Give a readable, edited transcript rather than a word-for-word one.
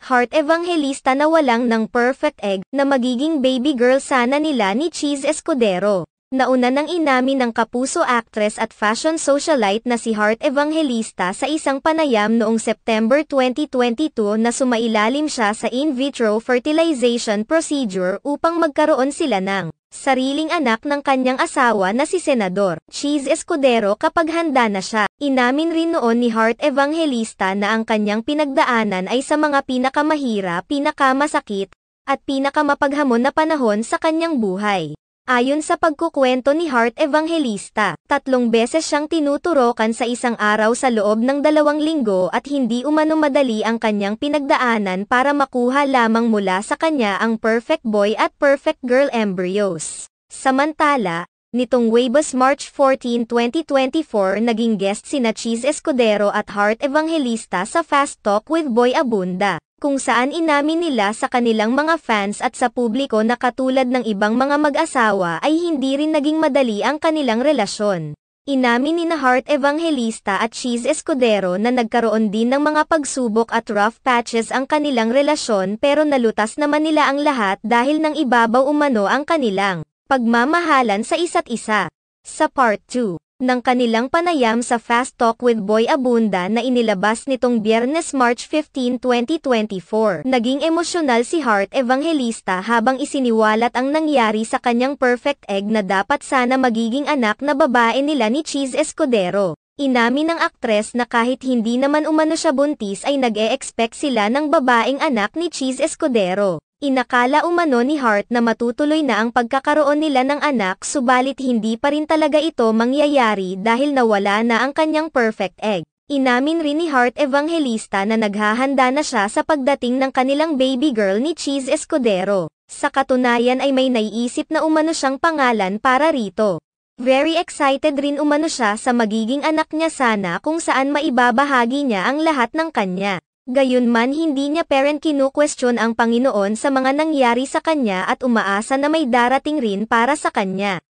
Heart Evangelista na walang ng perfect egg, na magiging baby girl sana nila ni Cheese Escudero. Nauna nang inamin ng kapuso actress at fashion socialite na si Heart Evangelista sa isang panayam noong September 2022 na sumailalim siya sa in vitro fertilization procedure upang magkaroon sila ng sariling anak ng kanyang asawa na si Senador Cheese Escudero kapag handa na siya. Inamin rin noon ni Heart Evangelista na ang kanyang pinagdaanan ay sa mga pinakamahirap, pinakamasakit, at pinakamapaghamon na panahon sa kanyang buhay. Ayon sa pagkukwento ni Heart Evangelista, 3 beses siyang tinuturokan sa isang araw sa loob ng 2 linggo at hindi umano madali ang kanyang pinagdaanan para makuha lamang mula sa kanya ang perfect boy at perfect girl embryos. Samantala, nitong Huwebes March 14, 2024 naging guest sina Cheese Escudero at Heart Evangelista sa Fast Talk with Boy Abunda, kung saan inamin nila sa kanilang mga fans at sa publiko na katulad ng ibang mga mag-asawa ay hindi rin naging madali ang kanilang relasyon. Inamin nina Heart Evangelista at Cheese Escudero na nagkaroon din ng mga pagsubok at rough patches ang kanilang relasyon pero nalutas naman nila ang lahat dahil nang ibabaw umano ang kanilang pagmamahalan sa isa't isa. Sa Part 2 ng kanilang panayam sa Fast Talk with Boy Abunda na inilabas nitong Biyernes March 15, 2024, naging emosyonal si Heart Evangelista habang isiniwalat ang nangyari sa kanyang perfect egg na dapat sana magiging anak na babae nila ni Cheese Escudero. Inamin ng aktres na kahit hindi naman umano siya buntis ay nag-e-expect sila ng babaeng anak ni Cheese Escudero. Inakala umano ni Heart na matutuloy na ang pagkakaroon nila ng anak subalit hindi pa rin talaga ito mangyayari dahil nawala na ang kanyang perfect egg. Inamin rin ni Heart Evangelista na naghahanda na siya sa pagdating ng kanilang baby girl ni Cheese Escudero. Sa katunayan ay may naiisip na umano siyang pangalan para rito. Very excited rin umano siya sa magiging anak niya sana kung saan maibabahagi niya ang lahat ng kanya. Gayunman hindi niya parent kinu-question ang Panginoon sa mga nangyari sa kanya at umaasa na may darating rin para sa kanya.